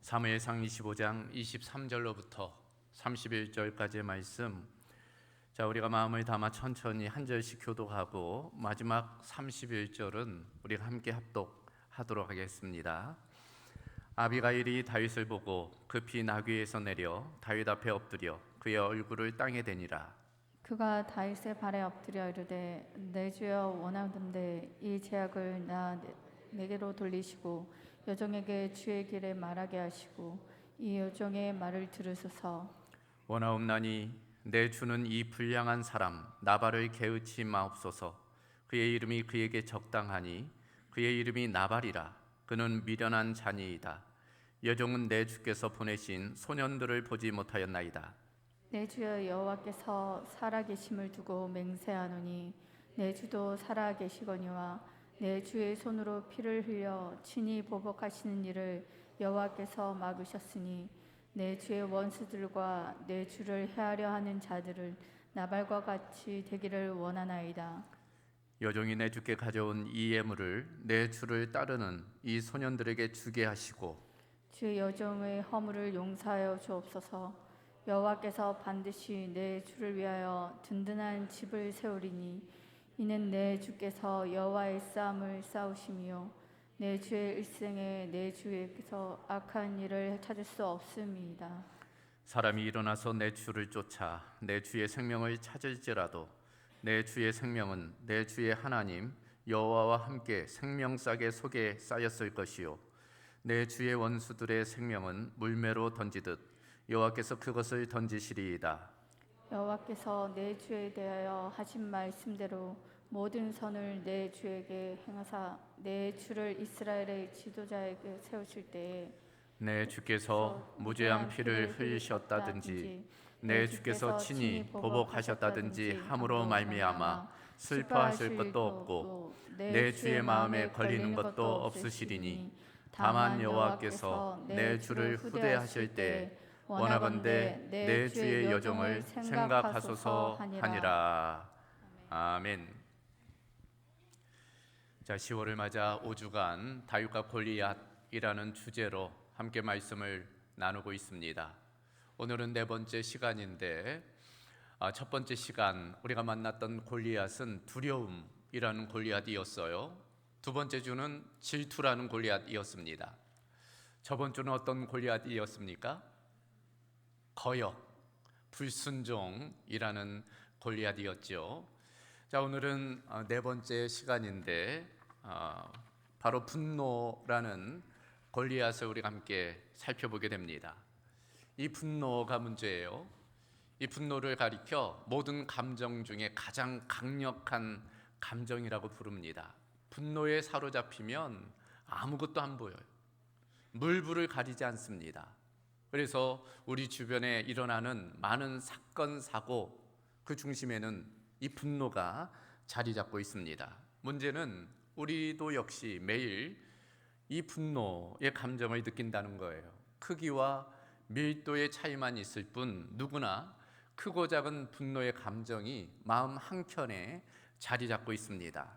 사무엘상 25장 23절로부터 31절까지의 말씀, 우리가 마음을 담아 천천히 한 절씩 교독하고 마지막 31절은 우리가 함께 합독하도록 하겠습니다. 아비가일이 다윗을 보고 급히 나귀에서 내려 다윗 앞에 엎드려 그의 얼굴을 땅에 대니라. 그가 다윗의 발에 엎드려 이르되 내 주여 원하건대 이 제약을 내게로 돌리시고 여종에게 주의 길에 말하게 하시고 이 여종의 말을 들으소서. 원하옵나니 내 주는 이 불량한 사람 나발을 게으치 마옵소서. 그의 이름이 그에게 적당하니 그의 이름이 나발이라. 그는 미련한 자니이다. 여종은 내 주께서 보내신 소년들을 보지 못하였나이다. 내 주여 여호와께서 살아계심을 두고 맹세하노니 내 주도 살아계시거니와 내 주의 손으로 피를 흘려 친히 보복하시는 일을 여호와께서 막으셨으니 내 주의 원수들과 내 주를 해하려 하는 자들을 나발과 같이 되기를 원하나이다. 여종이 내 주께 가져온 이 예물을 내 주를 따르는 이 소년들에게 주게 하시고 주의 여종의 허물을 용서하여 주옵소서. 여호와께서 반드시 내 주를 위하여 든든한 집을 세우리니 이는 내 주께서 여호와의 싸움을 싸우심이요 내 주의 일생에 내 주께서 악한 일을 찾을 수 없음이다. 사람이 일어나서 내 주를 쫓아 내 주의 생명을 찾을지라도 내 주의 생명은 내 주의 하나님 여호와와 함께 생명싸개 속에 쌓였을 것이요 내 주의 원수들의 생명은 물매로 던지듯 여호와께서 그것을 던지시리이다. 여호와께서 내 주에 대하여 하신 말씀대로 모든 선을 내 주에게 행하사 내 주를 이스라엘의 지도자에게 세우실 때에 내 주께서 무죄한 피를 흘리셨다든지 내 주께서 친히 보복하셨다든지 함으로 말미암아 슬퍼하실 것도 없고 내 주의 마음에 걸리는 것도 없으시리니 다만 여호와께서 내 주를 후대하실 때 원하건대 내 주의 여종을 생각하소서 하니라. 아멘. 10월을 맞아 5주간 다윗과 골리앗이라는 주제로 함께 말씀을 나누고 있습니다. 오늘은 네 번째 시간인데 첫 번째 시간 우리가 만났던 골리앗은 두려움이라는 골리앗이었어요. 두 번째 주는 질투라는 골리앗이었습니다. 저번 주는 어떤 골리앗이었습니까? 거역, 불순종이라는 골리앗이었죠. 오늘은 네 번째 시간인데 바로 분노라는 골리앗을 우리가 함께 살펴보게 됩니다. 이 분노가 문제예요. 이 분노를 가리켜 모든 감정 중에 가장 강력한 감정이라고 부릅니다. 분노에 사로잡히면 아무것도 안 보여요. 물불을 가리지 않습니다. 그래서 우리 주변에 일어나는 많은 사건, 사고 그 중심에는 이 분노가 자리 잡고 있습니다. 문제는 우리도 역시 매일 이 분노의 감정을 느낀다는 거예요. 크기와 밀도의 차이만 있을 뿐 누구나 크고 작은 분노의 감정이 마음 한켠에 자리 잡고 있습니다.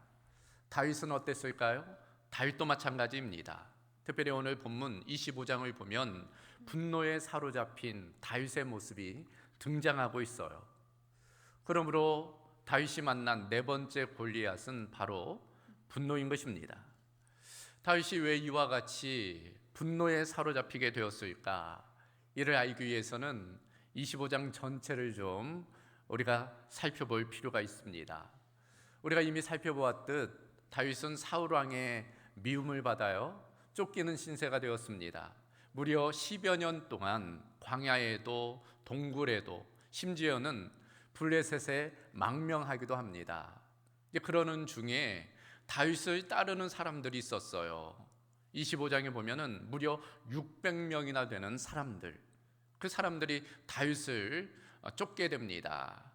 다윗은 어땠을까요? 다윗도 마찬가지입니다. 특별히 오늘 본문 25장을 보면 분노에 사로잡힌 다윗의 모습이 등장하고 있어요. 그러므로 다윗이 만난 네 번째 골리앗은 바로 분노인 것입니다. 다윗이 왜 이와 같이 분노에 사로잡히게 되었을까? 이를 알기 위해서는 25장 전체를 좀 우리가 살펴볼 필요가 있습니다. 우리가 이미 살펴보았듯 다윗은 사울 왕의 미움을 받아요. 쫓기는 신세가 되었습니다. 무려 10여 년 동안 광야에도 동굴에도 심지어는 블레셋에 망명하기도 합니다. 그러는 중에 다윗을 따르는 사람들이 있었어요. 25장에 보면은 무려 600명이나 되는 사람들, 그 사람들이 다윗을 쫓게 됩니다.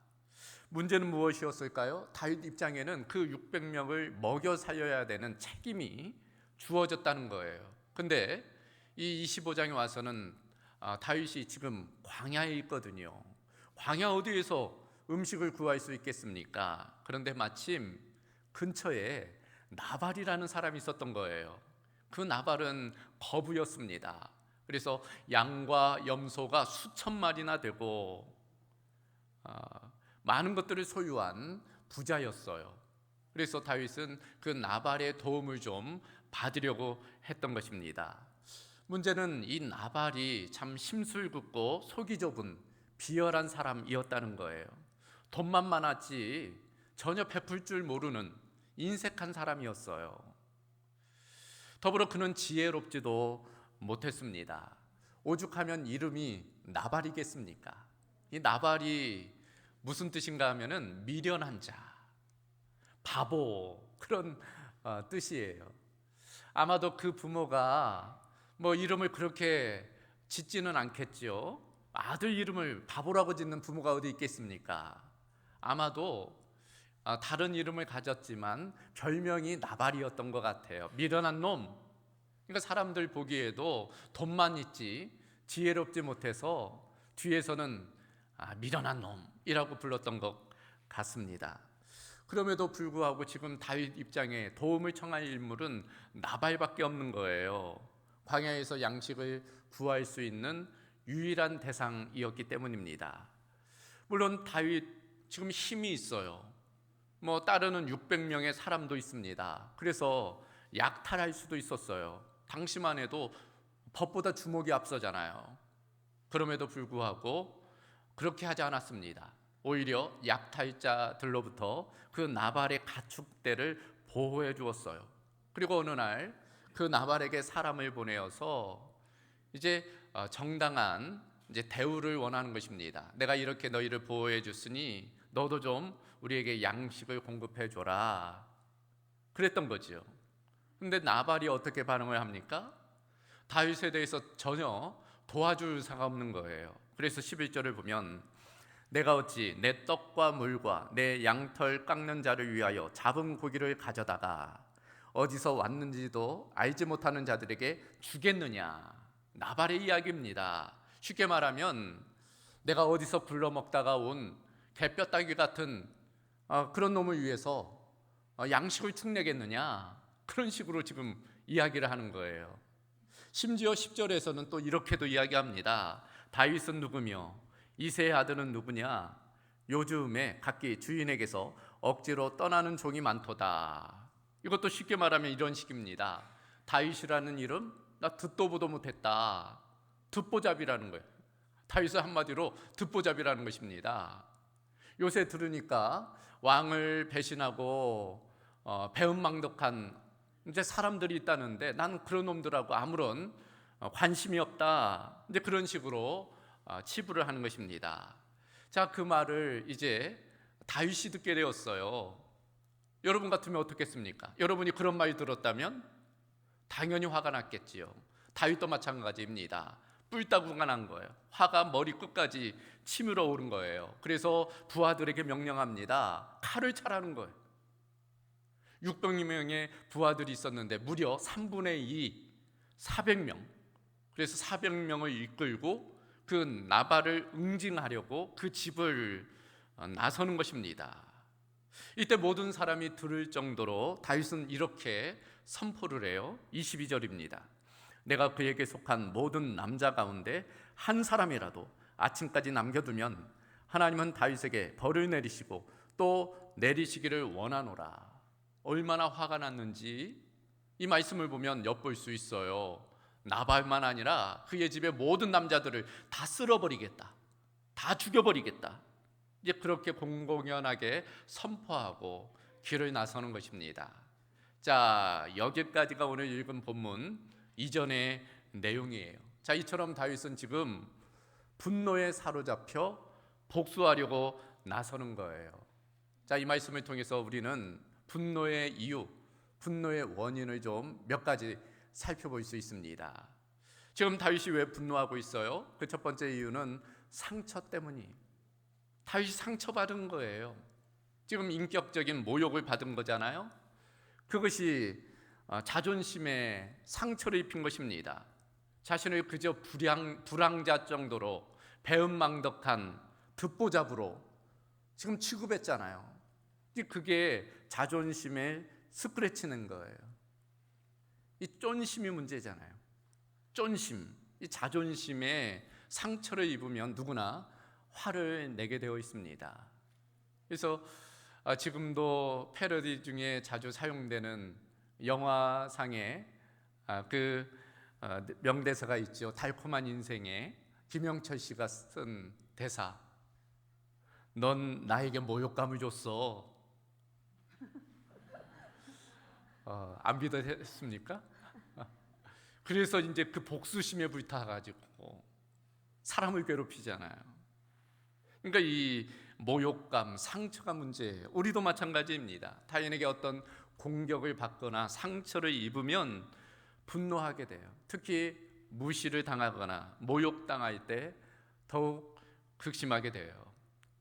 문제는 무엇이었을까요? 다윗 입장에는 그 600명을 먹여 살려야 되는 책임이 주어졌다는 거예요. 근데 이 25장에 와서는 다윗이 지금 광야에 있거든요. 광야 어디에서 음식을 구할 수 있겠습니까? 그런데 마침 근처에 나발이라는 사람이 있었던 거예요. 그 나발은 거부였습니다. 그래서 양과 염소가 수천 마리나 되고 많은 것들을 소유한 부자였어요. 그래서 다윗은 그 나발의 도움을 좀 받으려고 했던 것입니다. 문제는 이 나발이 참 심술궂고 속이 좁은 비열한 사람이었다는 거예요. 돈만 많았지 전혀 베풀 줄 모르는 인색한 사람이었어요. 더불어 그는 지혜롭지도 못했습니다. 오죽하면 이름이 나발이겠습니까? 이 나발이 무슨 뜻인가 하면은 미련한 자, 바보, 그런 뜻이에요. 아마도 그 부모가 뭐 이름을 그렇게 짓지는 않겠지요. 아들 이름을 바보라고 짓는 부모가 어디 있겠습니까? 아마도 다른 이름을 가졌지만 별명이 나발이었던 것 같아요. 미련한 놈. 그러니까 사람들 보기에도 돈만 있지 지혜롭지 못해서 뒤에서는 미련한 놈이라고 불렀던 것 같습니다. 그럼에도 불구하고 지금 다윗 입장에 도움을 청할 인물은 나발밖에 없는 거예요. 광야에서 양식을 구할 수 있는 유일한 대상이었기 때문입니다. 물론 다윗 지금 힘이 있어요. 뭐 따르는 600명의 사람도 있습니다. 그래서 약탈할 수도 있었어요. 당시만 해도 법보다 주먹이 앞서잖아요. 그럼에도 불구하고 그렇게 하지 않았습니다. 오히려 약탈자들로부터 그 나발의 가축대를 보호해 주었어요. 그리고 어느 날 그 나발에게 사람을 보내어서 이제 정당한 대우를 원하는 것입니다. 내가 이렇게 너희를 보호해 줬으니 너도 좀 우리에게 양식을 공급해 줘라. 그랬던 거죠. 근데 나발이 어떻게 반응을 합니까? 다윗에 대해서 전혀 도와줄 사가 없는 거예요. 그래서 11절을 보면 내가 어찌 내 떡과 물과 내 양털 깎는 자를 위하여 잡은 고기를 가져다가 어디서 왔는지도 알지 못하는 자들에게 주겠느냐. 나발의 이야기입니다. 쉽게 말하면 내가 어디서 불러먹다가 온 개뼈따기 같은 그런 놈을 위해서 양식을 축내겠느냐. 그런 식으로 지금 이야기를 하는 거예요. 심지어 10절에서는 또 이렇게도 이야기합니다. 다윗은 누구며 이새의 아들은 누구냐. 요즘에 각기 주인에게서 억지로 떠나는 종이 많도다. 이것도 쉽게 말하면 이런 식입니다. 다윗이라는 이름 나 듣도 보도 못했다. 듣보잡이라는 거예요. 다윗은 한마디로 듣보잡이라는 것입니다. 요새 들으니까 왕을 배신하고 배은망덕한 이제 사람들이 있다는데 나는 그런 놈들하고 아무런 관심이 없다. 이제 그런 식으로 치부를 하는 것입니다. 자, 그 말을 이제 다윗이 듣게 되었어요. 여러분 같으면 어떻겠습니까? 여러분이 그런 말 들었다면 당연히 화가 났겠지요. 다윗도 마찬가지입니다. 뿔따구가 난 거예요. 화가 머리 끝까지 치밀어 오른 거예요. 그래서 부하들에게 명령합니다. 칼을 차라는 거예요. 600명의 부하들이 있었는데 무려 3분의 2, 400명. 그래서 400명을 이끌고 그 나발을 응징하려고 그 집을 나서는 것입니다. 이때 모든 사람이 들을 정도로 다윗은 이렇게 선포를 해요. 22절입니다. 내가 그에게 속한 모든 남자 가운데 한 사람이라도 아침까지 남겨두면 하나님은 다윗에게 벌을 내리시고 또 내리시기를 원하노라. 얼마나 화가 났는지 이 말씀을 보면 엿볼 수 있어요. 나발만 아니라 그의 집의 모든 남자들을 다 쓸어버리겠다. 다 죽여버리겠다. 이제 그렇게 공공연하게 선포하고 길을 나서는 것입니다. 자, 여기까지가 오늘 읽은 본문 이전의 내용이에요. 자, 이처럼 다윗은 지금 분노에 사로잡혀 복수하려고 나서는 거예요. 자, 이 말씀을 통해서 우리는 분노의 이유, 분노의 원인을 좀 몇 가지 살펴볼 수 있습니다. 지금 다윗이 왜 분노하고 있어요? 그 첫 번째 이유는 상처 때문이에요. 다윗이 상처받은 거예요. 지금 인격적인 모욕을 받은 거잖아요. 그것이 자존심에 상처를 입힌 것입니다. 자신을 그저 불황자 정도로 배은망덕한 듣보잡으로 지금 취급했잖아요. 그게 자존심에 스크래치는 거예요. 이 쫀심이 문제잖아요. 쫀심. 이 자존심에 상처를 입으면 누구나 화를 내게 되어 있습니다. 그래서 지금도 패러디 중에 자주 사용되는 영화상의 명대사가 있죠. 달콤한 인생에 김영철 씨가 쓴 대사, 넌 나에게 모욕감을 줬어. 안 믿으셨습니까? 그래서 이제 그 복수심에 불타가지고 사람을 괴롭히잖아요. 그러니까 이 모욕감, 상처가 문제예요. 우리도 마찬가지입니다. 타인에게 어떤 공격을 받거나 상처를 입으면 분노하게 돼요. 특히 무시를 당하거나 모욕당할 때 더욱 극심하게 돼요.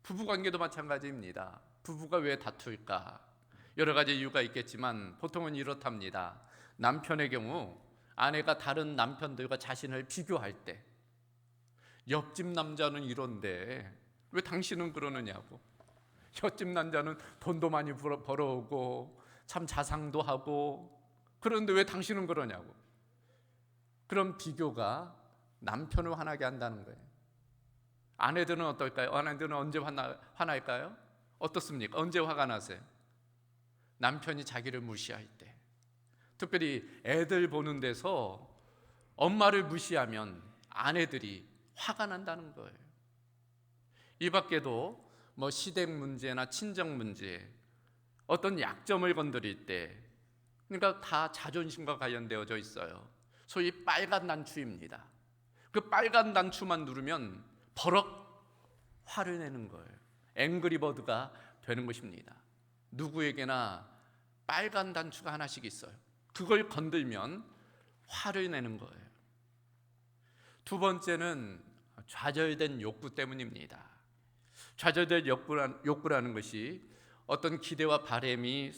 부부관계도 마찬가지입니다. 부부가 왜 다툴까? 여러 가지 이유가 있겠지만 보통은 이렇답니다. 남편의 경우 아내가 다른 남편들과 자신을 비교할 때, 옆집 남자는 이런데 왜 당신은 그러느냐고, 옆집 남자는 돈도 많이 벌어오고 참 자상도 하고 그런데 왜 당신은 그러냐고. 그런 비교가 남편을 화나게 한다는 거예요. 아내들은 어떨까요? 아내들은 언제 화날까요? 어떻습니까? 언제 화가 나세요? 남편이 자기를 무시할 때, 특별히 애들 보는 데서 엄마를 무시하면 아내들이 화가 난다는 거예요. 이 밖에도 시댁 문제나 친정 문제, 어떤 약점을 건드릴 때, 그러니까 다 자존심과 관련되어져 있어요. 소위 빨간 단추입니다. 그 빨간 단추만 누르면 버럭 화를 내는 거예요. 앵그리버드가 되는 것입니다. 누구에게나 빨간 단추가 하나씩 있어요. 그걸 건들면 화를 내는 거예요. 두 번째는 좌절된 욕구 때문입니다. 좌절된 욕구라는 것이 어떤 기대와 바람이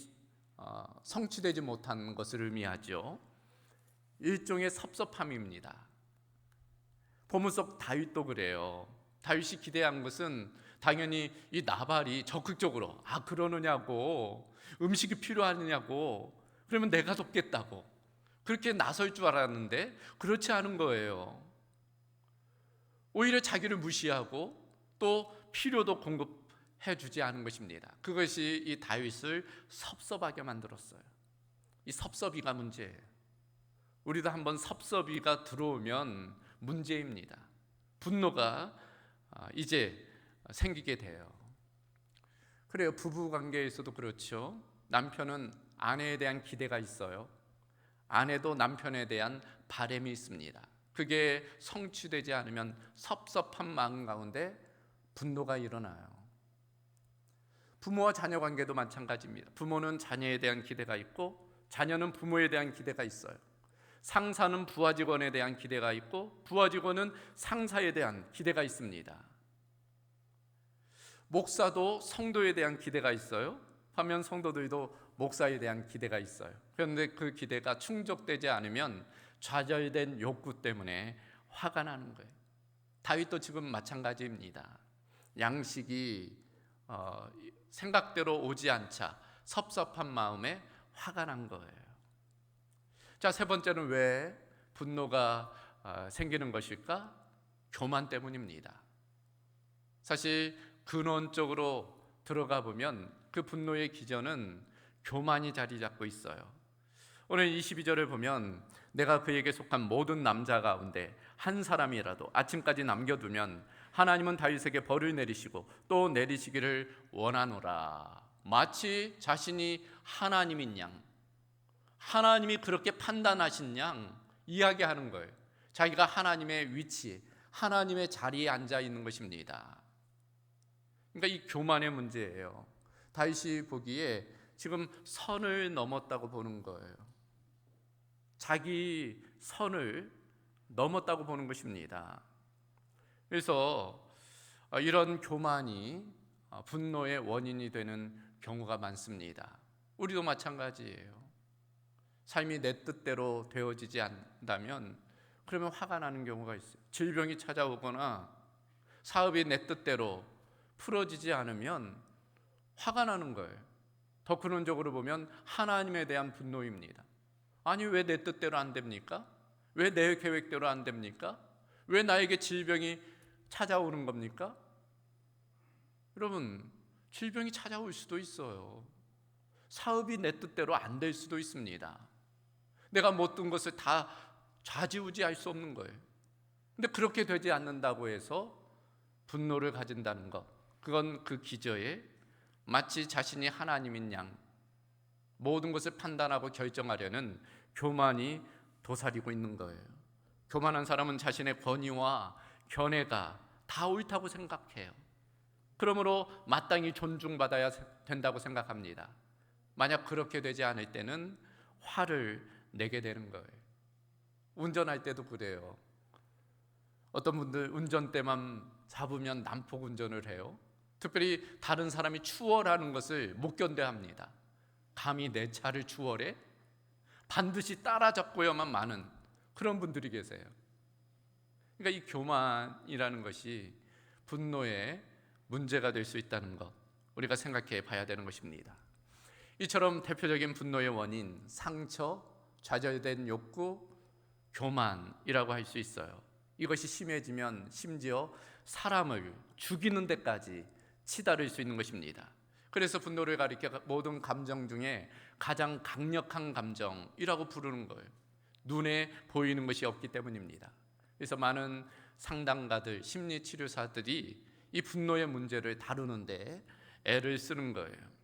성취되지 못한 것을 의미하죠. 일종의 섭섭함입니다. 본문 속 다윗도 그래요. 다윗이 기대한 것은 당연히 이 나발이 적극적으로 그러느냐고, 음식이 필요하느냐고, 그러면 내가 돕겠다고 그렇게 나설 줄 알았는데 그렇지 않은 거예요. 오히려 자기를 무시하고 또 필요도 공급해 주지 않은 것입니다. 그것이 이 다윗을 섭섭하게 만들었어요. 이 섭섭이가 문제예요. 우리도 한번 섭섭이가 들어오면 문제입니다. 분노가 이제 생기게 돼요. 그래요. 부부 관계에서도 그렇죠. 남편은 아내에 대한 기대가 있어요. 아내도 남편에 대한 바람이 있습니다. 그게 성취되지 않으면 섭섭한 마음 가운데 분노가 일어나요. 부모와 자녀 관계도 마찬가지입니다. 부모는 자녀에 대한 기대가 있고 자녀는 부모에 대한 기대가 있어요. 상사는 부하 직원에 대한 기대가 있고 부하 직원은 상사에 대한 기대가 있습니다. 목사도 성도에 대한 기대가 있어요. 반면 성도들도 목사에 대한 기대가 있어요. 그런데 그 기대가 충족되지 않으면 좌절된 욕구 때문에 화가 나는 거예요. 다윗도 지금 마찬가지입니다. 양식이 생각대로 오지 않자 섭섭한 마음에 화가 난 거예요. 자, 세 번째는 왜 분노가 생기는 것일까? 교만 때문입니다. 사실 근원적으로 들어가 보면 그 분노의 기전은 교만이 자리 잡고 있어요. 오늘 22절을 보면 내가 그에게 속한 모든 남자 가운데 한 사람이라도 아침까지 남겨두면 하나님은 다윗에게 벌을 내리시고 또 내리시기를 원하노라. 마치 자신이 하나님인 양, 하나님이 그렇게 판단하신 양 이야기하는 거예요. 자기가 하나님의 위치, 하나님의 자리에 앉아 있는 것입니다. 그러니까 이 교만의 문제예요. 다윗이 보기에 지금 선을 넘었다고 보는 거예요. 자기 선을 넘었다고 보는 것입니다. 그래서 이런 교만이 분노의 원인이 되는 경우가 많습니다. 우리도 마찬가지예요. 삶이 내 뜻대로 되어지지 않는다면 그러면 화가 나는 경우가 있어요. 질병이 찾아오거나 사업이 내 뜻대로 풀어지지 않으면 화가 나는 거예요. 더 근원적으로 보면 하나님에 대한 분노입니다. 아니 왜 내 뜻대로 안 됩니까? 왜 내 계획대로 안 됩니까? 왜 나에게 질병이 찾아오는 겁니까? 여러분, 질병이 찾아올 수도 있어요. 사업이 내 뜻대로 안 될 수도 있습니다. 내가 못된 것을 다 좌지우지할 수 없는 거예요. 근데 그렇게 되지 않는다고 해서 분노를 가진다는 것, 그건 그 기저에 마치 자신이 하나님인 양 모든 것을 판단하고 결정하려는 교만이 도사리고 있는 거예요. 교만한 사람은 자신의 권위와 견해가 다 옳다고 생각해요. 그러므로 마땅히 존중받아야 된다고 생각합니다. 만약 그렇게 되지 않을 때는 화를 내게 되는 거예요. 운전할 때도 그래요. 어떤 분들 운전대만 잡으면 난폭 운전을 해요. 특별히 다른 사람이 추월하는 것을 못 견뎌합니다. 감히 내 차를 추월해? 반드시 따라잡고야만 마는 그런 분들이 계세요. 그러니까 이 교만이라는 것이 분노의 문제가 될 수 있다는 것, 우리가 생각해 봐야 되는 것입니다. 이처럼 대표적인 분노의 원인, 상처, 좌절된 욕구, 교만이라고 할 수 있어요. 이것이 심해지면 심지어 사람을 죽이는 데까지 치달을 수 있는 것입니다. 그래서 분노를 가리켜 모든 감정 중에 가장 강력한 감정이라고 부르는 거예요. 눈에 보이는 것이 없기 때문입니다. 그래서 많은 상담가들, 심리치료사들이 이 분노의 문제를 다루는데 애를 쓰는 거예요.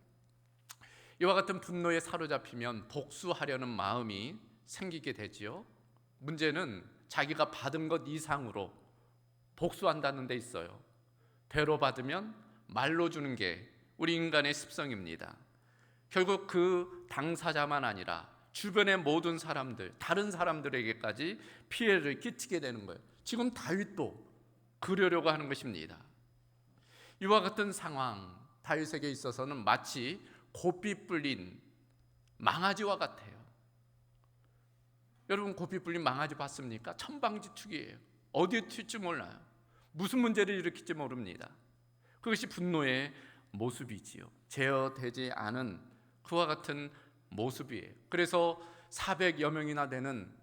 이와 같은 분노에 사로잡히면 복수하려는 마음이 생기게 되지요. 문제는 자기가 받은 것 이상으로 복수한다는 데 있어요. 대로 받으면 말로 주는 게 우리 인간의 습성입니다. 결국 그 당사자만 아니라 주변의 모든 사람들, 다른 사람들에게까지 피해를 끼치게 되는 거예요. 지금 다윗도 그러려고 하는 것입니다. 이와 같은 상황, 다윗에게 있어서는 마치 고삐 뿔린 망아지와 같아요. 여러분, 고삐 뿔린 망아지 봤습니까? 천방지축이에요. 어디에 튈지 몰라요. 무슨 문제를 일으킬지 모릅니다. 그것이 분노의 모습이지요. 제어되지 않은 그와 같은 모습이에요. 그래서 400여 명이나 되는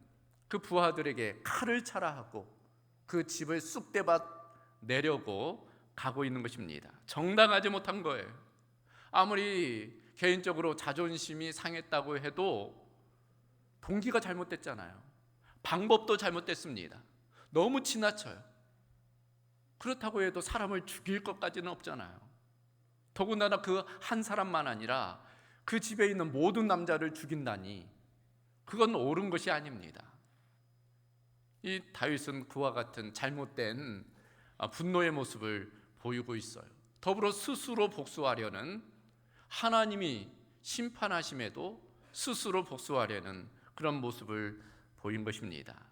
그 부하들에게 칼을 차라 하고 그 집을 쑥대밭 내려고 가고 있는 것입니다. 정당하지 못한 거예요. 아무리 개인적으로 자존심이 상했다고 해도 동기가 잘못됐잖아요. 방법도 잘못됐습니다. 너무 지나쳐요. 그렇다고 해도 사람을 죽일 것까지는 없잖아요. 더군다나 그 한 사람만 아니라 그 집에 있는 모든 남자를 죽인다니 그건 옳은 것이 아닙니다. 이 다윗은 그와 같은 잘못된 분노의 모습을 보이고 있어요. 더불어 스스로 복수하려는, 하나님이 심판하심에도 스스로 복수하려는 그런 모습을 보인 것입니다.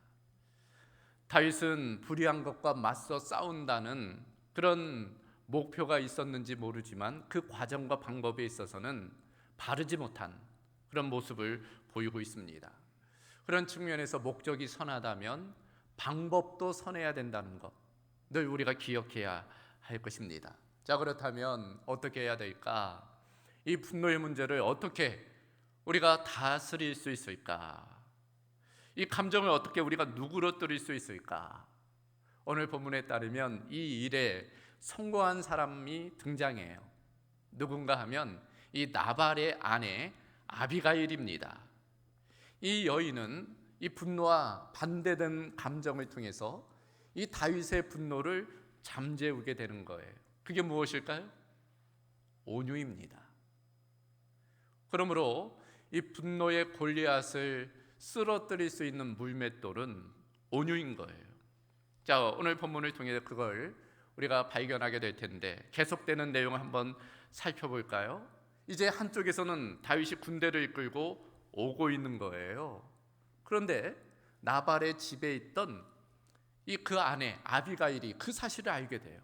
다윗은 불의한 것과 맞서 싸운다는 그런 목표가 있었는지 모르지만 그 과정과 방법에 있어서는 바르지 못한 그런 모습을 보이고 있습니다. 그런 측면에서 목적이 선하다면 방법도 선해야 된다는 것, 늘 우리가 기억해야 할 것입니다. 자, 그렇다면 어떻게 해야 될까? 이 분노의 문제를 어떻게 우리가 다스릴 수 있을까? 이 감정을 어떻게 우리가 누그러뜨릴 수 있을까? 오늘 본문에 따르면 이 일에 성공한 사람이 등장해요. 누군가 하면 이 나발의 아내 아비가일입니다. 이 여인은 이 분노와 반대된 감정을 통해서 이 다윗의 분노를 잠재우게 되는 거예요. 그게 무엇일까요? 온유입니다. 그러므로 이 분노의 골리앗을 쓰러뜨릴 수 있는 물맷돌은 온유인 거예요. 자, 오늘 본문을 통해 그걸 우리가 발견하게 될 텐데 계속되는 내용을 한번 살펴볼까요? 이제 한쪽에서는 다윗이 군대를 이끌고 오고 있는 거예요. 그런데 나발의 집에 있던 이 그 아내 아비가일이 그 사실을 알게 돼요.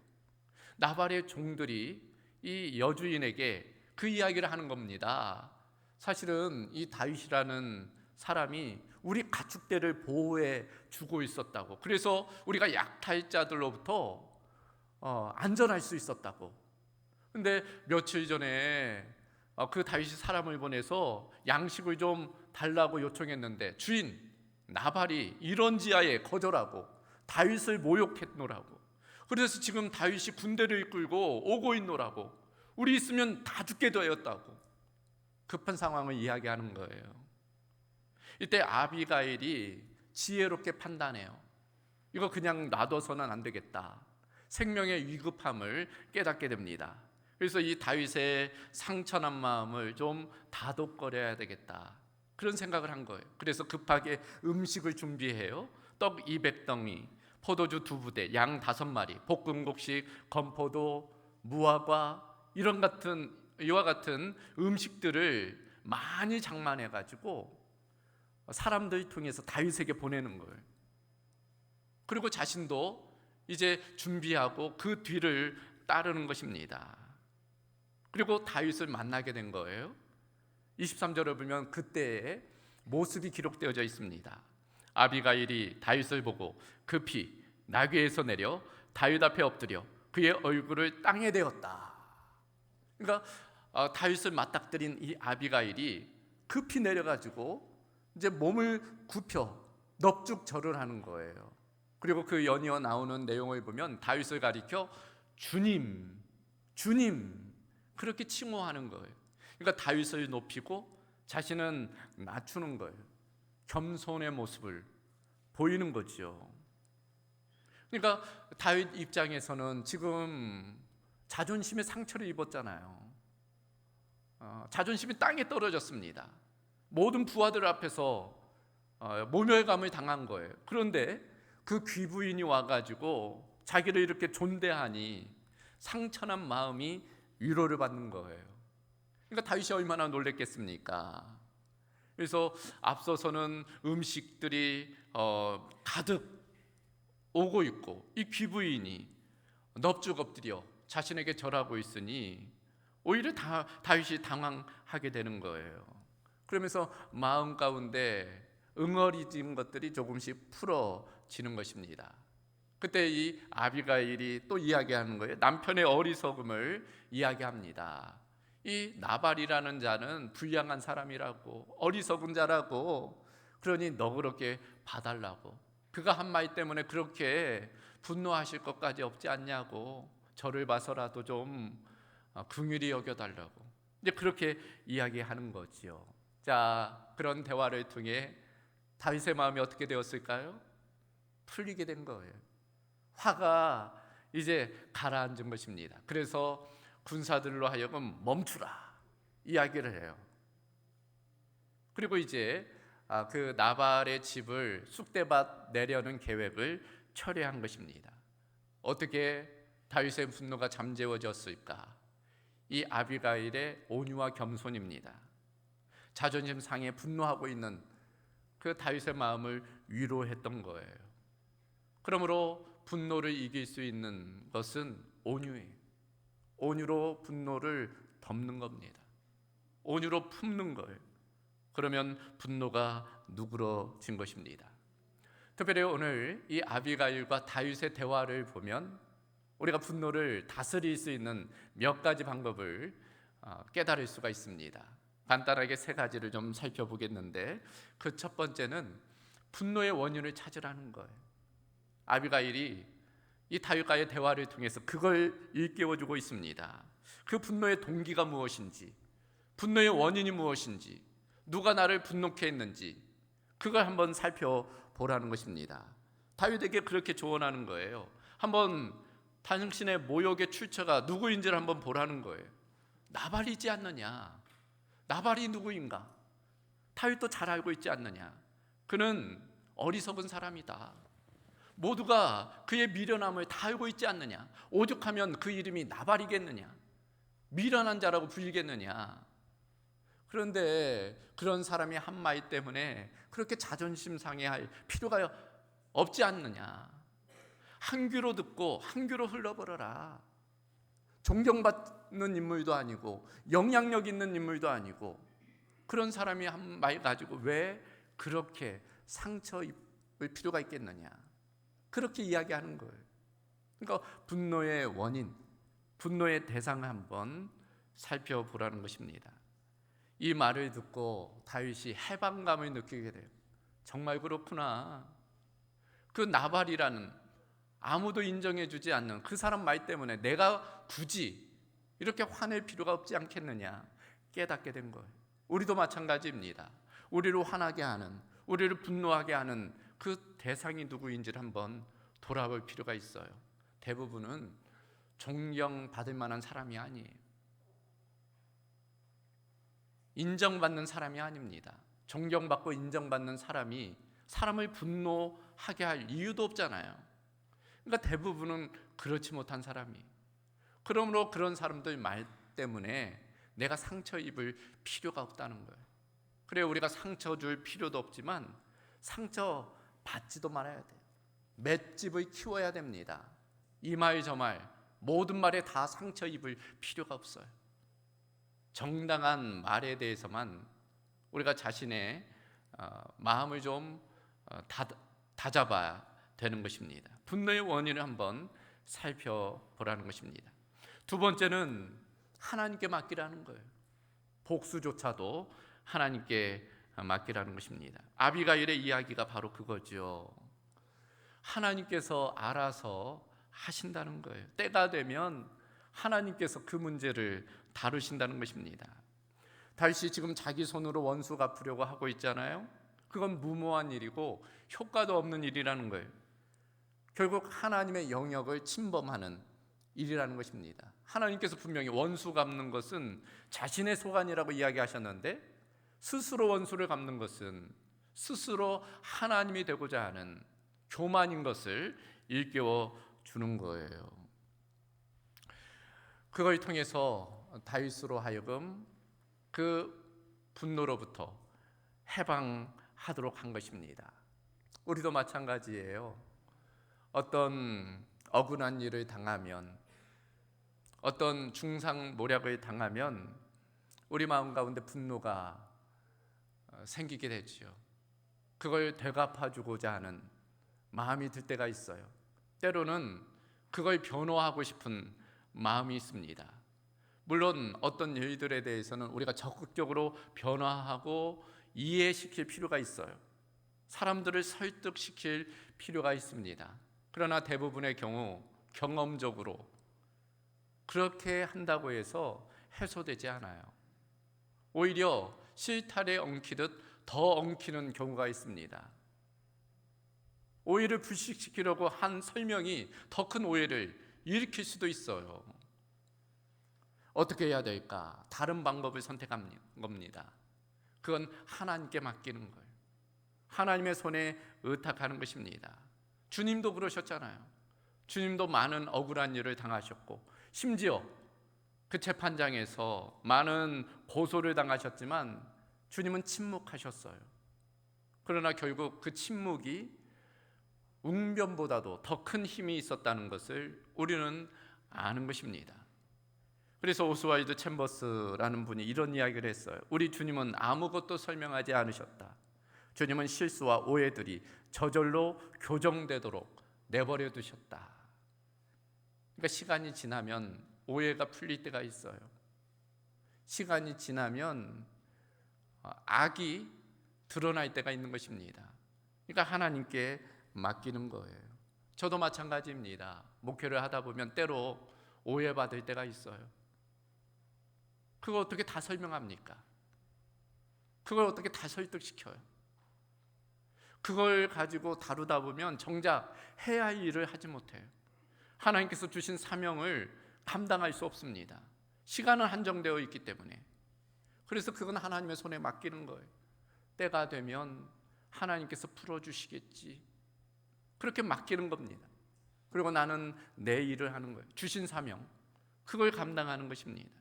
나발의 종들이 이 여주인에게 그 이야기를 하는 겁니다. 사실은 이 다윗이라는 사람이 우리 가축대를 보호해 주고 있었다고. 그래서 우리가 약탈자들로부터 안전할 수 있었다고. 근데 며칠 전에 그 다윗이 사람을 보내서 양식을 좀 달라고 요청했는데 주인 나발이 이런 지하에 거절하고 다윗을 모욕했노라고. 그래서 지금 다윗이 군대를 이끌고 오고 있노라고. 우리 있으면 다 죽게 되었다고. 급한 상황을 이야기하는 거예요. 이때 아비가일이 지혜롭게 판단해요. 이거 그냥 놔둬서는 안 되겠다. 생명의 위급함을 깨닫게 됩니다. 그래서 이 다윗의 상처난 마음을 좀 다독거려야 되겠다, 그런 생각을 한 거예요. 그래서 급하게 음식을 준비해요. 떡 200덩이, 포도주 2부대, 양 5마리, 볶음곡식, 건포도, 무화과, 이와 같은 음식들을 많이 장만해 가지고 사람들 통해서 다윗에게 보내는 거예요. 그리고 자신도 이제 준비하고 그 뒤를 따르는 것입니다. 그리고 다윗을 만나게 된 거예요. 23절을 보면 그때의 모습이 기록되어져 있습니다. 아비가일이 다윗을 보고 급히 나귀에서 내려 다윗 앞에 엎드려 그의 얼굴을 땅에 대었다. 그러니까 다윗을 맞닥뜨린 이 아비가일이 급히 내려가지고 이제 몸을 굽혀 넙죽 절을 하는 거예요. 그리고 그 연이어 나오는 내용을 보면 다윗을 가리켜 주님, 주님 그렇게 칭호하는 거예요. 그러니까 다윗을 높이고 자신은 낮추는 거예요. 겸손의 모습을 보이는 거죠. 그러니까 다윗 입장에서는 지금 자존심에 상처를 입었잖아요. 자존심이 땅에 떨어졌습니다. 모든 부하들 앞에서 모멸감을 당한 거예요. 그런데 그 귀부인이 와가지고 자기를 이렇게 존대하니 상처난 마음이 위로를 받는 거예요. 그러니까 다윗이 얼마나 놀랬겠습니까? 그래서 앞서서는 음식들이 가득 오고 있고 이 귀부인이 넙죽 엎드려 자신에게 절하고 있으니 오히려 다윗이 당황하게 되는 거예요. 그러면서 마음 가운데 응어리진 것들이 조금씩 풀어지는 것입니다. 그때 이 아비가일이 또 이야기하는 거예요. 남편의 어리석음을 이야기합니다. 이 나발이라는 자는 불량한 사람이라고, 어리석은 자라고, 그러니 너 그렇게 봐달라고, 그가 한 말 때문에 그렇게 분노하실 것까지 없지 않냐고, 저를 봐서라도 좀 긍휼히 여겨달라고, 이제 그렇게 이야기하는 거지요. 자, 그런 대화를 통해 다윗의 마음이 어떻게 되었을까요? 풀리게 된 거예요. 화가 이제 가라앉은 것입니다. 그래서 군사들로 하여금 멈추라 이야기를 해요. 그리고 이제 그 나발의 집을 쑥대밭 내려는 계획을 철회한 것입니다. 어떻게 다윗의 분노가 잠재워졌을까? 이 아비가일의 온유와 겸손입니다. 자존심 상해 분노하고 있는 그 다윗의 마음을 위로했던 거예요. 그러므로 분노를 이길 수 있는 것은 온유예요. 온유로 분노를 덮는 겁니다. 온유로 품는 거예요. 그러면 분노가 누그러진 것입니다. 특별히 오늘 이 아비가일과 다윗의 대화를 보면 우리가 분노를 다스릴 수 있는 몇 가지 방법을 깨달을 수가 있습니다. 간단하게 3가지를 좀 살펴보겠는데, 그 첫 번째는 분노의 원인을 찾으라는 거예요. 아비가일이 이 다윗과의 대화를 통해서 그걸 일깨워주고 있습니다. 그 분노의 동기가 무엇인지, 분노의 원인이 무엇인지, 누가 나를 분노케 했는지 그걸 한번 살펴보라는 것입니다. 다윗에게 그렇게 조언하는 거예요. 한번 당신의 모욕의 출처가 누구인지를 한번 보라는 거예요. 나발이지 않느냐? 나발이 누구인가? 다윗도 잘 알고 있지 않느냐? 그는 어리석은 사람이다. 모두가 그의 미련함을 다 알고 있지 않느냐? 오죽하면 그 이름이 나발이겠느냐? 미련한 자라고 불리겠느냐? 그런데 그런 사람이 한 말 때문에 그렇게 자존심 상해할 필요가 없지 않느냐? 한 귀로 듣고 한 귀로 흘러버려라. 존경받는 인물도 아니고 영향력 있는 인물도 아니고 그런 사람이 한 말 가지고 왜 그렇게 상처 입을 필요가 있겠느냐? 그렇게 이야기하는 거예요. 그러니까 분노의 원인, 분노의 대상을 한번 살펴보라는 것입니다. 이 말을 듣고 다윗이 해방감을 느끼게 돼요. 정말 그렇구나. 그 나발이라는 아무도 인정해주지 않는 그 사람 말 때문에 내가 굳이 이렇게 화낼 필요가 없지 않겠느냐 깨닫게 된 거예요. 우리도 마찬가지입니다. 우리를 화나게 하는, 우리를 분노하게 하는 그 대상이 누구인지를 한번 돌아볼 필요가 있어요. 대부분은 존경받을 만한 사람이 아니에요. 인정받는 사람이 아닙니다. 존경받고 인정받는 사람이 사람을 분노하게 할 이유도 없잖아요. 그러니까 대부분은 그렇지 못한 사람이. 그러므로 그런 사람들 말 때문에 내가 상처 입을 필요가 없다는 거예요. 그래, 우리가 상처 줄 필요도 없지만 상처 받지도 말아야 돼요. 맷집을 키워야 됩니다. 이 말 저 말 모든 말에 다 상처 입을 필요가 없어요. 정당한 말에 대해서만 우리가 자신의 마음을 좀 다잡아야 되는 것입니다. 분노의 원인을 한번 살펴보라는 것입니다. 두 번째는 하나님께 맡기라는 거예요. 복수조차도 하나님께 맡기라는 것입니다. 아비가일의 이야기가 바로 그거죠. 하나님께서 알아서 하신다는 거예요. 때가 되면 하나님께서 그 문제를 다루신다는 것입니다. 다윗이 지금 자기 손으로 원수 갚으려고 하고 있잖아요. 그건 무모한 일이고 효과도 없는 일이라는 거예요. 결국 하나님의 영역을 침범하는 일이라는 것입니다. 하나님께서 분명히 원수 갚는 것은 자신의 소관이라고 이야기하셨는데, 스스로 원수를 갚는 것은 스스로 하나님이 되고자 하는 교만인 것을 일깨워 주는 거예요. 그걸 통해서 다윗으로 하여금 그 분노로부터 해방하도록 한 것입니다. 우리도 마찬가지예요. 어떤 억울한 일을 당하면, 어떤 중상모략을 당하면 우리 마음 가운데 분노가 생기게 되죠. 그걸 되갚아주고자 하는 마음이 들 때가 있어요. 때로는 그걸 변호하고 싶은 마음이 있습니다. 물론 어떤 일들에 대해서는 우리가 적극적으로 변화하고 이해시킬 필요가 있어요. 사람들을 설득시킬 필요가 있습니다. 그러나 대부분의 경우 경험적으로 그렇게 한다고 해서 해소되지 않아요. 오히려 실타래 엉키듯 더 엉키는 경우가 있습니다. 오해를 불식시키려고 한 설명이 더 큰 오해를 일으킬 수도 있어요. 어떻게 해야 될까? 다른 방법을 선택하는 겁니다. 그건 하나님께 맡기는 거예요. 하나님의 손에 의탁하는 것입니다. 주님도 그러셨잖아요. 주님도 많은 억울한 일을 당하셨고, 심지어 그 재판장에서 많은 고소를 당하셨지만 주님은 침묵하셨어요. 그러나 결국 그 침묵이 웅변보다도 더 큰 힘이 있었다는 것을 우리는 아는 것입니다. 그래서 오스왈드 챔버스라는 분이 이런 이야기를 했어요. 우리 주님은 아무것도 설명하지 않으셨다. 주님은 실수와 오해들이 저절로 교정되도록 내버려 두셨다. 그러니까 시간이 지나면 오해가 풀릴 때가 있어요. 시간이 지나면 악이 드러날 때가 있는 것입니다. 그러니까 하나님께 맡기는 거예요. 저도 마찬가지입니다. 목회를 하다 보면 때로 오해받을 때가 있어요. 그걸 어떻게 다 설명합니까? 그걸 어떻게 다 설득시켜요? 그걸 가지고 다루다 보면 정작 해야 할 일을 하지 못해요. 하나님께서 주신 사명을 감당할 수 없습니다. 시간은 한정되어 있기 때문에. 그래서 그건 하나님의 손에 맡기는 거예요. 때가 되면 하나님께서 풀어주시겠지. 그렇게 맡기는 겁니다. 그리고 나는 내 일을 하는 거예요. 주신 사명, 그걸 감당하는 것입니다.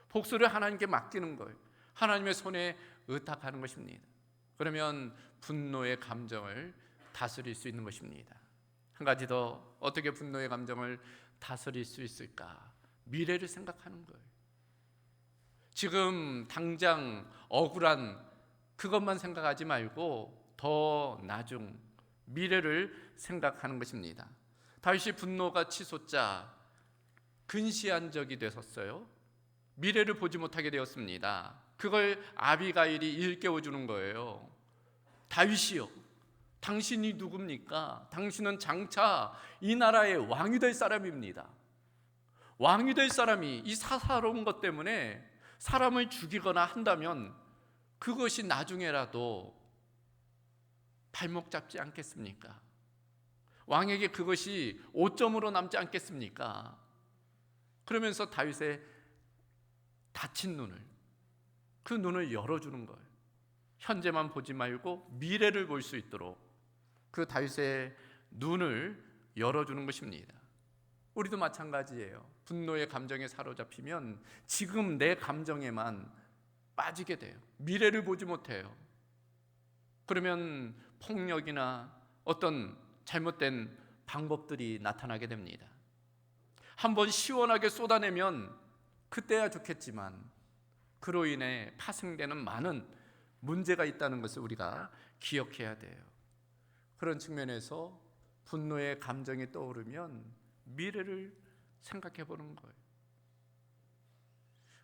복수를 하나님께 맡기는 거예요. 하나님의 손에 의탁하는 것입니다. 그러면 분노의 감정을 다스릴 수 있는 것입니다. 한 가지 더, 어떻게 분노의 감정을 다스릴 수 있을까? 미래를 생각하는 거예요. 지금 당장 억울한 그것만 생각하지 말고 더 나중 미래를 생각하는 것입니다. 다윗이 분노가 치솟자 근시한 적이 되었어요. 미래를 보지 못하게 되었습니다. 그걸 아비가일이 일깨워주는 거예요. 다윗이요, 당신이 누굽니까? 당신은 장차 이 나라의 왕이 될 사람입니다. 왕이 될 사람이 이 사사로운 것 때문에 사람을 죽이거나 한다면 그것이 나중에라도 발목 잡지 않겠습니까? 왕에게 그것이 오점으로 남지 않겠습니까? 그러면서 다윗의 닫힌 눈을, 그 눈을 열어주는 거예요. 현재만 보지 말고 미래를 볼 수 있도록 그 다윗의 눈을 열어주는 것입니다. 우리도 마찬가지예요. 분노의 감정에 사로잡히면 지금 내 감정에만 빠지게 돼요. 미래를 보지 못해요. 그러면 폭력이나 어떤 잘못된 방법들이 나타나게 됩니다. 한번 시원하게 쏟아내면 그때야 좋겠지만 그로 인해 파생되는 많은 문제가 있다는 것을 우리가 기억해야 돼요. 그런 측면에서 분노의 감정이 떠오르면 미래를 생각해 보는 거예요.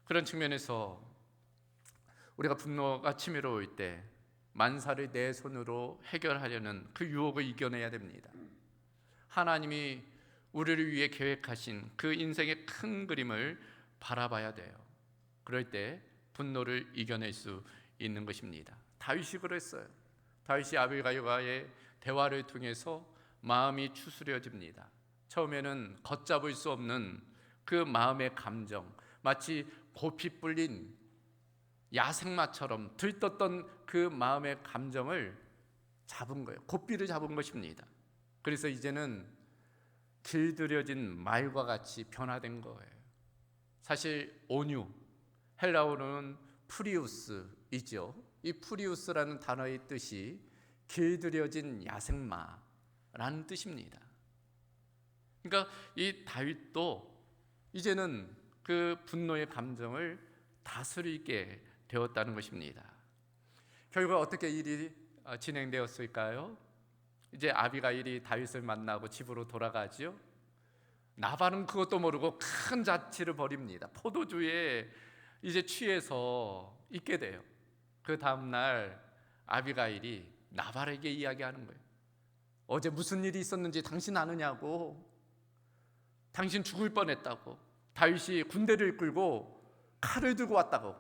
그런 측면에서 우리가 분노가 치밀어 올 때 만사를 내 손으로 해결하려는 그 유혹을 이겨내야 됩니다. 하나님이 우리를 위해 계획하신 그 인생의 큰 그림을 바라봐야 돼요. 그럴 때 분노를 이겨낼 수 있는 것입니다. 다윗이 그랬어요. 다윗이 아비가일과의 대화를 통해서 마음이 추스려집니다. 처음에는 걷잡을 수 없는 그 마음의 감정, 마치 고피 뿔린 야생마처럼 들떴던 그 마음의 감정을 잡은 거예요. 고삐를 잡은 것입니다. 그래서 이제는 길들여진 말과 같이 변화된 거예요. 사실 온유, 헬라어로는 프리우스이죠. 이 프리우스라는 단어의 뜻이 길들여진 야생마라는 뜻입니다. 그러니까 이 다윗도 이제는 그 분노의 감정을 다스리게 되었다는 것입니다. 결국 어떻게 일이 진행되었을까요? 이제 아비가일이 다윗을 만나고 집으로 돌아가지요. 나발은 그것도 모르고 큰 자치를 벌입니다. 포도주에 이제 취해서 있게 돼요. 그 다음날 아비가일이 나발에게 이야기하는 거예요. 어제 무슨 일이 있었는지 당신 아느냐고. 당신 죽을 뻔했다고. 다윗이 군대를 이끌고 칼을 들고 왔다고.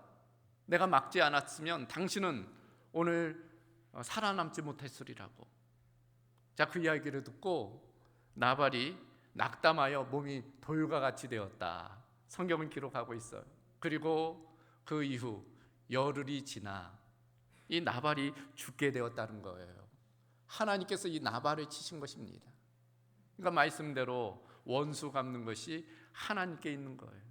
내가 막지 않았으면 당신은 오늘 살아남지 못했으리라고. 자, 그 이야기를 듣고 나발이 낙담하여 몸이 돌과 같이 되었다. 성경은 기록하고 있어요. 그리고 그 이후 열흘이 지나 이 나발이 죽게 되었다는 거예요. 하나님께서 이 나발을 치신 것입니다. 그러니까 말씀대로 원수 갚는 것이 하나님께 있는 거예요.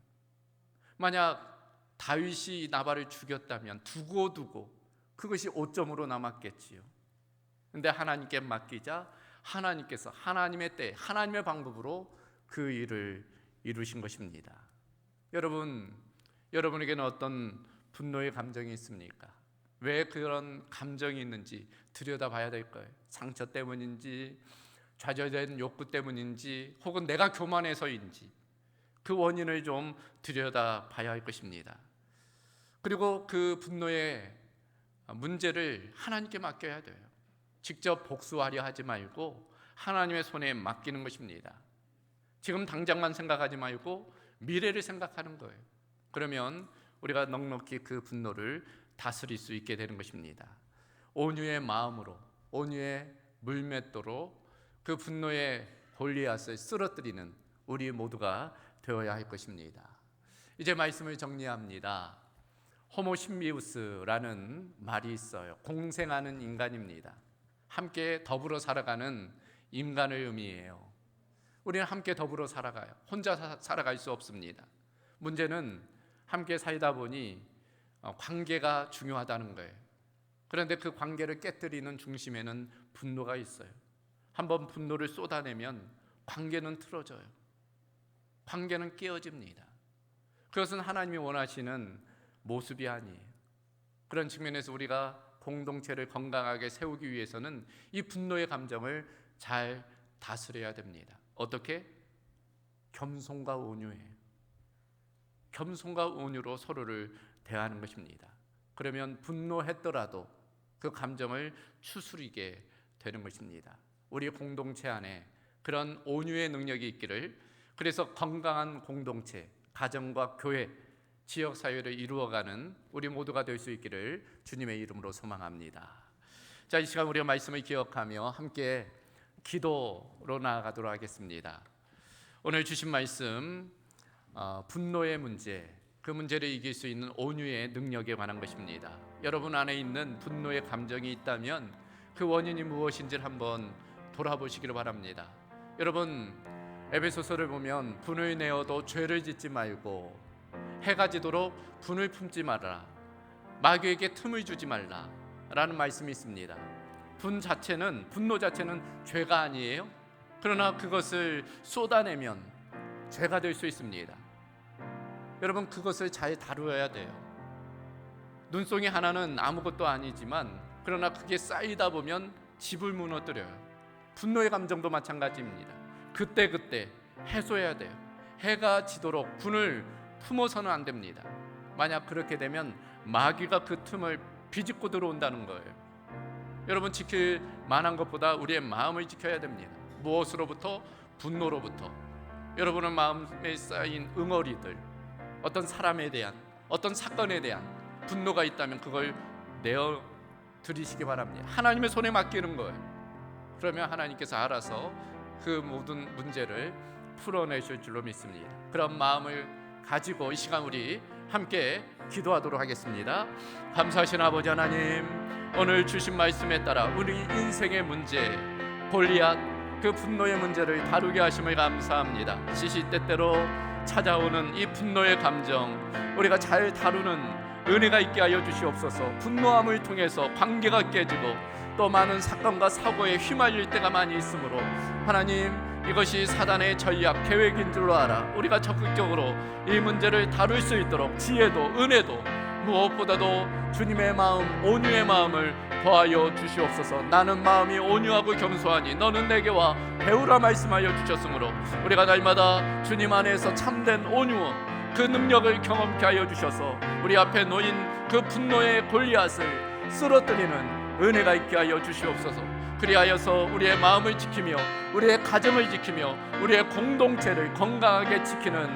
만약 다윗이 이 나발을 죽였다면 두고두고 그것이 오점으로 남았겠지요. 그런데 하나님께 맡기자 하나님께서 하나님의 때, 하나님의 방법으로 그 일을 이루신 것입니다. 여러분에게는 어떤 분노의 감정이 있습니까? 왜 그런 감정이 있는지 들여다봐야 될 거예요. 상처 때문인지, 좌절된 욕구 때문인지, 혹은 내가 교만해서인지 그 원인을 좀 들여다봐야 할 것입니다. 그리고 그 분노의 문제를 하나님께 맡겨야 돼요. 직접 복수하려 하지 말고 하나님의 손에 맡기는 것입니다. 지금 당장만 생각하지 말고 미래를 생각하는 거예요. 그러면 우리가 넉넉히 그 분노를 다스릴 수 있게 되는 것입니다. 온유의 마음으로, 온유의 물맷도로 그 분노의 골리앗을 쓰러뜨리는 우리 모두가 되어야 할 것입니다. 이제 말씀을 정리합니다. 호모심비우스라는 말이 있어요. 공생하는 인간입니다. 함께 더불어 살아가는 인간을 의미해요. 우리는 함께 더불어 살아가요. 혼자 살아갈 수 없습니다. 문제는 함께 살다 보니 관계가 중요하다는 거예요. 그런데 그 관계를 깨뜨리는 중심에는 분노가 있어요. 한번 분노를 쏟아내면 관계는 틀어져요. 관계는 깨어집니다. 그것은 하나님이 원하시는 모습이 아니에요. 그런 측면에서 우리가 공동체를 건강하게 세우기 위해서는 이 분노의 감정을 잘 다스려야 됩니다. 어떻게? 겸손과 온유예요. 겸손과 온유로 서로를 대하는 것입니다. 그러면 분노했더라도 그 감정을 추스리게 되는 것입니다. 우리 공동체 안에 그런 온유의 능력이 있기를, 그래서 건강한 공동체, 가정과 교회, 지역사회를 이루어가는 우리 모두가 될 수 있기를 주님의 이름으로 소망합니다. 자, 이 시간 우리가 말씀을 기억하며 함께 기도로 나아가도록 하겠습니다. 오늘 주신 말씀, 분노의 문제, 그 문제를 이길 수 있는 온유의 능력에 관한 것입니다. 여러분 안에 있는 분노의 감정이 있다면 그 원인이 무엇인지를 한번 돌아보시기를 바랍니다. 여러분, 에베소서를 보면 분을 내어도 죄를 짓지 말고 해가 지도록 분을 품지 말라, 마귀에게 틈을 주지 말라 라는 말씀이 있습니다. 분노 자체는 죄가 아니에요. 그러나 그것을 쏟아내면 죄가 될 수 있습니다. 여러분, 그것을 잘 다루어야 돼요. 눈송이 하나는 아무것도 아니지만 그러나 그게 쌓이다 보면 집을 무너뜨려요. 분노의 감정도 마찬가지입니다. 그때 해소해야 돼요. 해가 지도록 분을 품어서는 안 됩니다. 만약 그렇게 되면 마귀가 그 틈을 비집고 들어온다는 거예요. 여러분, 지킬 만한 것보다 우리의 마음을 지켜야 됩니다. 무엇으로부터? 분노로부터. 여러분의 마음에 쌓인 응어리들, 어떤 사람에 대한, 어떤 사건에 대한 분노가 있다면 그걸 내어 드리시기 바랍니다. 하나님의 손에 맡기는 거예요. 그러면 하나님께서 알아서 그 모든 문제를 풀어내실 줄로 믿습니다. 그런 마음을 가지고 이 시간 우리 함께 기도하도록 하겠습니다. 감사하신 아버지 하나님, 오늘 주신 말씀에 따라 우리 인생의 문제, 골리앗, 그 분노의 문제를 다루게 하심을 감사합니다. 시시때때로 찾아오는 이 분노의 감정, 우리가 잘 다루는 은혜가 있게 하여 주시옵소서. 분노함을 통해서 관계가 깨지고 또 많은 사건과 사고에 휘말릴 때가 많이 있으므로 하나님, 이것이 사단의 전략, 계획인 줄로 알아 우리가 적극적으로 이 문제를 다룰 수 있도록 지혜도 은혜도 무엇보다도 주님의 마음, 온유의 마음을 더하여 주시옵소서. 나는 마음이 온유하고 겸손하니 너는 내게 와 배우라 말씀하여 주셨으므로 우리가 날마다 주님 안에서 참된 온유, 그 능력을 경험케 하여 주셔서 우리 앞에 놓인 그 분노의 골리앗을 쓰러뜨리는 은혜가 있게 하여 주시옵소서. 그리하여서 우리의 마음을 지키며 우리의 가정을 지키며 우리의 공동체를 건강하게 지키는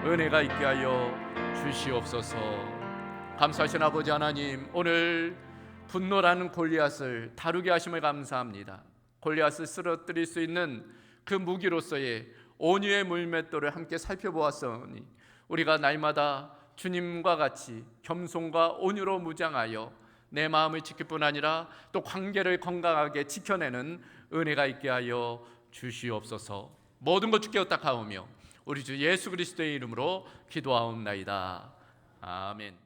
은혜가 있게 하여 주시옵소서. 감사하신 아버지 하나님, 오늘 분노라는 골리앗을 다루게 하심을 감사합니다. 골리앗을 쓰러뜨릴 수 있는 그 무기로서의 온유의 물맷돌을 함께 살펴보았으니 우리가 날마다 주님과 같이 겸손과 온유로 무장하여 내 마음을 지킬 뿐 아니라 또 관계를 건강하게 지켜내는 은혜가 있게 하여 주시옵소서. 모든 것 주께 의탁하오며 우리 주 예수 그리스도의 이름으로 기도하옵나이다. 아멘.